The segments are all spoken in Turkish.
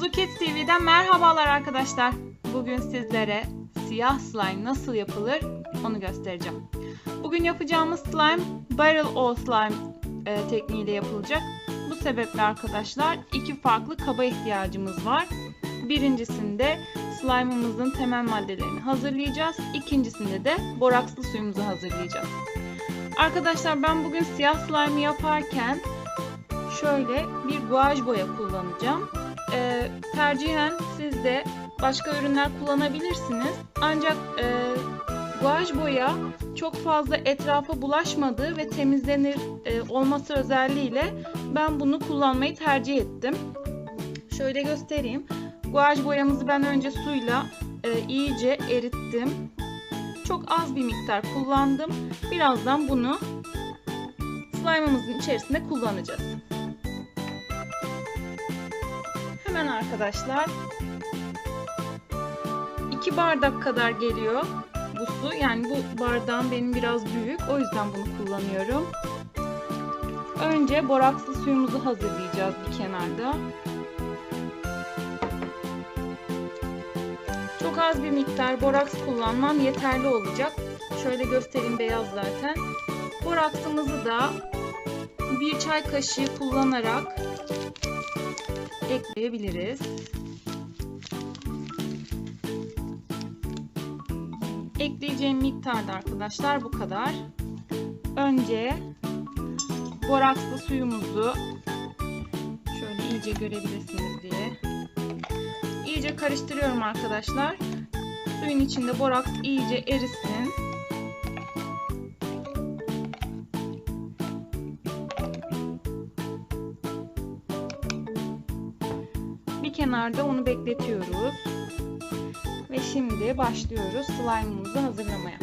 Zuzu Kids TV'den merhabalar arkadaşlar. Bugün sizlere siyah slime nasıl yapılır onu göstereceğim. Bugün yapacağımız slime Barrel O slime tekniğiyle yapılacak. Bu sebeple arkadaşlar iki farklı kaba ihtiyacımız var. Birincisinde slime'ımızın temel maddelerini hazırlayacağız. İkincisinde de borakslı suyumuzu hazırlayacağız. Arkadaşlar ben bugün siyah slime'ı yaparken şöyle bir guaj boya kullanacağım. Tercihen siz de başka ürünler kullanabilirsiniz. Ancak guaj boya çok fazla etrafa bulaşmadığı ve temizlenir olması özelliğiyle ben bunu kullanmayı tercih ettim. Şöyle göstereyim. Guaj boyamızı ben önce suyla iyice erittim. Çok az bir miktar kullandım. Birazdan bunu slime'ımızın içerisinde kullanacağız. Hemen arkadaşlar 2 bardak kadar geliyor bu su. Yani bu bardağım benim biraz büyük. O yüzden bunu kullanıyorum. Önce borakslı suyumuzu hazırlayacağız bir kenarda. Çok az bir miktar boraks kullanmam yeterli olacak. Şöyle göstereyim, beyaz zaten. Boraksımızı da 1 çay kaşığı kullanarak ekleyebiliriz. Ekleyeceğim miktar da arkadaşlar bu kadar. Önce borakslı suyumuzu şöyle iyice görebilirsiniz diye iyice karıştırıyorum arkadaşlar. Suyun içinde boraks iyice erisin. Bir kenarda onu bekletiyoruz. Ve şimdi başlıyoruz slime'ımızı hazırlamaya.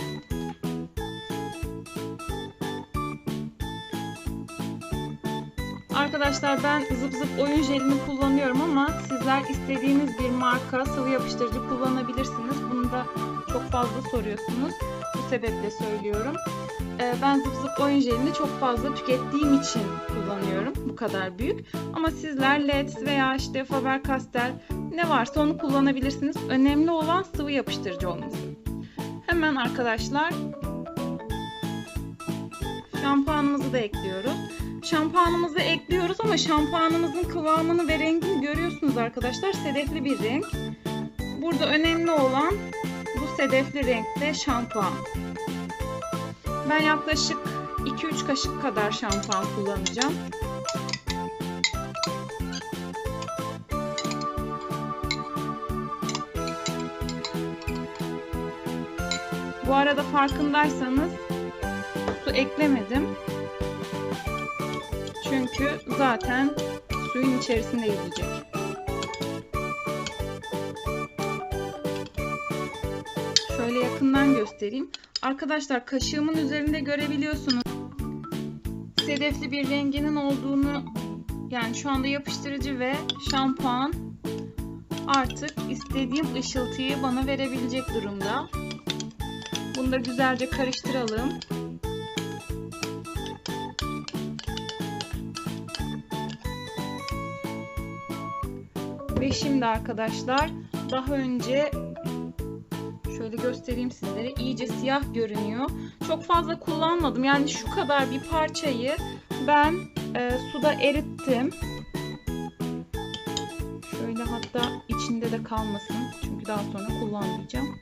Arkadaşlar ben zıp zıp oyun jelini kullanıyorum ama sizler istediğiniz bir marka sıvı yapıştırıcı kullanabilirsiniz. Bunu da çok fazla soruyorsunuz. Bu sebeple söylüyorum. Ben zıp zıp oyun jelini çok fazla tükettiğim için kullanıyorum. Bu kadar büyük. Ama sizler Leds veya işte Faber-Castell ne varsa onu kullanabilirsiniz. Önemli olan sıvı yapıştırıcı olması. Hemen arkadaşlar şampuanımızı da ekliyoruz. Şampuanımızı ekliyoruz ama şampuanımızın kıvamını ve rengini görüyorsunuz arkadaşlar. Sedefli bir renk. Burada önemli olan bu sedefli renkte şampuan. Ben yaklaşık 2-3 kaşık kadar şampuan kullanacağım. Bu arada farkındaysanız su eklemedim. Çünkü zaten suyun içerisinde yüzecek. Şöyle yakından göstereyim. Arkadaşlar kaşığımın üzerinde görebiliyorsunuz. Sedefli bir renginin olduğunu, yani şu anda yapıştırıcı ve şampuan artık istediğim ışıltıyı bana verebilecek durumda. Bunu da güzelce karıştıralım. Ve şimdi arkadaşlar daha önce şöyle göstereyim sizlere, iyice siyah görünüyor. Çok fazla kullanmadım. Yani şu kadar bir parçayı ben suda erittim. Şöyle hatta içinde de kalmasın. Çünkü daha sonra kullanmayacağım.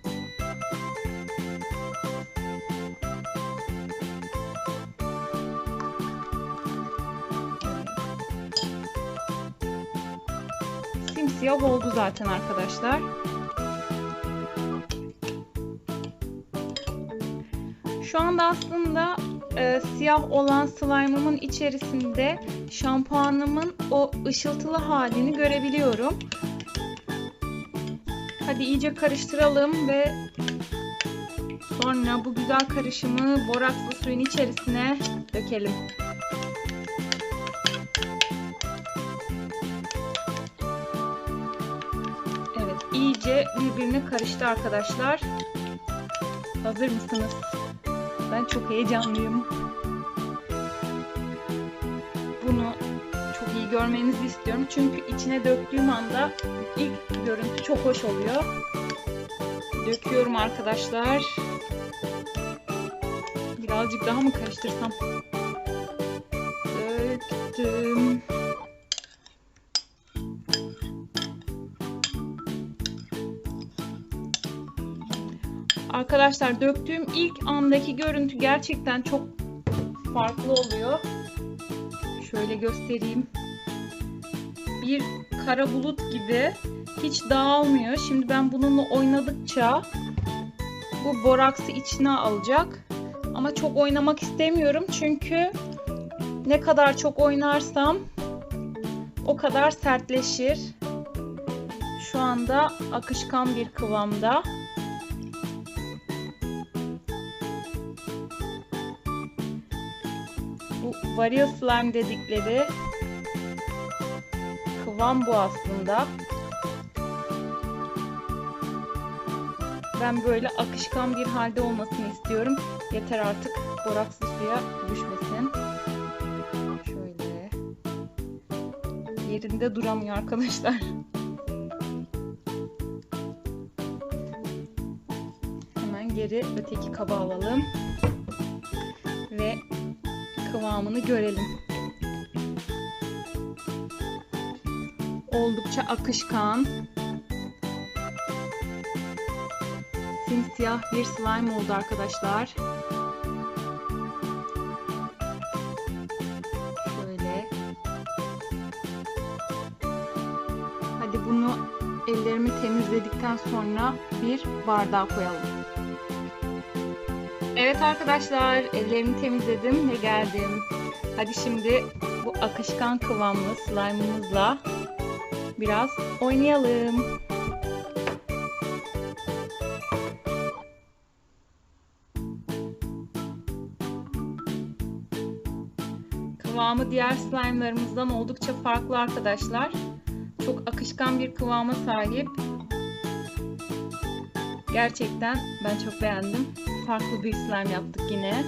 Simsiyah oldu zaten arkadaşlar. Şu anda aslında siyah olan slime'ımın içerisinde şampuanımın o ışıltılı halini görebiliyorum. Hadi iyice karıştıralım ve sonra bu güzel karışımı borakslı suyun içerisine dökelim. Evet, iyice birbirine karıştı arkadaşlar. Hazır mısınız? Ben çok heyecanlıyım. Bunu çok iyi iyi görmenizi istiyorum. Çünkü içine döktüğüm anda ilk görüntü çok hoş oluyor. Döküyorum arkadaşlar. Birazcık daha mı karıştırsam? Döktüm. Arkadaşlar döktüğüm ilk andaki görüntü gerçekten çok farklı oluyor. Şöyle göstereyim. Bir kara bulut gibi hiç dağılmıyor. Şimdi ben bununla oynadıkça bu boraksı içine alacak. Ama çok oynamak istemiyorum çünkü ne kadar çok oynarsam o kadar sertleşir. Şu anda akışkan bir kıvamda. Bu Vario Slime dedikleri kıvam bu aslında. Ben böyle akışkan bir halde olmasını istiyorum. Yeter artık borakslı suya düşmesin. Şöyle. Yerinde duramıyor arkadaşlar. Hemen geri öteki kaba alalım. Ve kıvamını görelim. Oldukça akışkan. Simsiyah bir slime oldu arkadaşlar. Şöyle. Hadi bunu ellerimi temizledikten sonra bir bardağa koyalım. Evet arkadaşlar, ellerimi temizledim ve geldim. Hadi şimdi bu akışkan kıvamlı slime'ımızla biraz oynayalım. Kıvamı diğer slime'larımızdan oldukça farklı arkadaşlar. Çok akışkan bir kıvama sahip. Gerçekten ben çok beğendim. Farklı bir slime yaptık yine.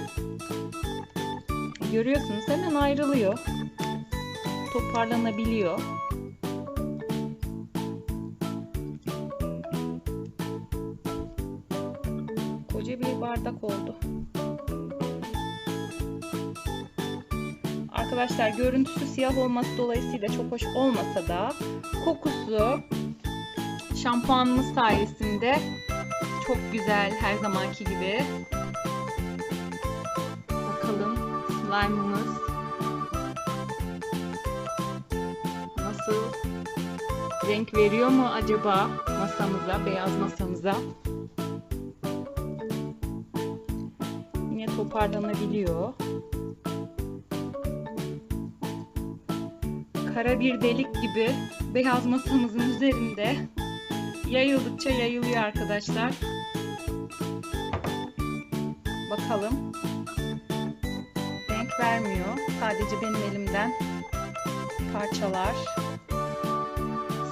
Görüyorsunuz hemen ayrılıyor. Toparlanabiliyor. Koca bir bardak oldu. Arkadaşlar görüntüsü siyah olması dolayısıyla çok hoş olmasa da kokusu şampuanımız sayesinde çok güzel, her zamanki gibi. Bakalım slime'ımız nasıl renk veriyor mu acaba masamıza, beyaz masamıza? Yine toparlanabiliyor. Kara bir delik gibi beyaz masamızın üzerinde yayıldıkça yayılıyor arkadaşlar. Bakalım. Renk vermiyor. Sadece benim elimden parçalar.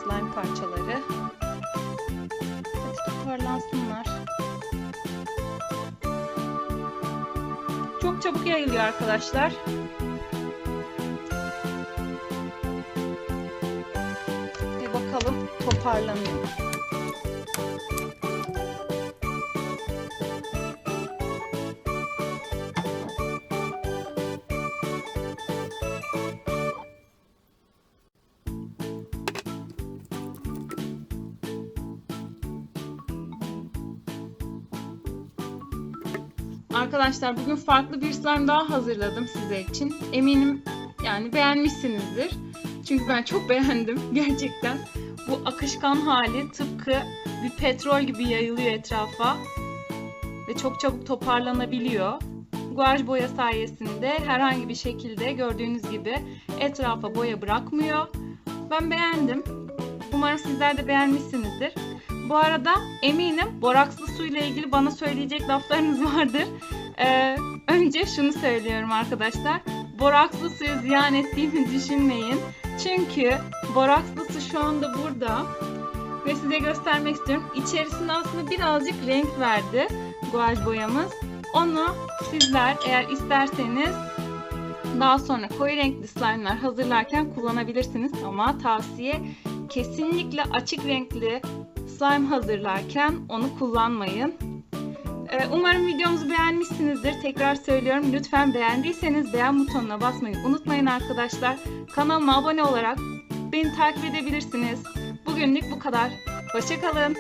Slime parçaları. Hadi toparlansınlar. Çok çabuk yayılıyor arkadaşlar. Ve bakalım toparlanıyor. Arkadaşlar bugün farklı bir slime daha hazırladım sizler için. Eminim yani beğenmişsinizdir. Çünkü ben çok beğendim gerçekten. Bu akışkan hali tıpkı bir petrol gibi yayılıyor etrafa. Ve çok çabuk toparlanabiliyor. Guaj boya sayesinde herhangi bir şekilde gördüğünüz gibi etrafa boya bırakmıyor. Ben beğendim. Umarım sizler de beğenmişsinizdir. Bu arada eminim borakslı suyla ilgili bana söyleyecek laflarınız vardır. Önce şunu söylüyorum arkadaşlar. Borakslı suyu ziyan ettiğimi düşünmeyin. Çünkü borakslı su şu anda burada. Ve size göstermek istiyorum. İçerisinde aslında birazcık renk verdi guaj boyamız. Onu sizler eğer isterseniz daha sonra koyu renkli slime'lar hazırlarken kullanabilirsiniz ama tavsiye kesinlikle açık renkli slime hazırlarken onu kullanmayın. Umarım videomuzu beğenmişsinizdir. Tekrar söylüyorum, lütfen beğendiyseniz beğen butonuna basmayı unutmayın arkadaşlar. Kanalıma abone olarak beni takip edebilirsiniz. Bugünlük bu kadar. Hoşça kalın.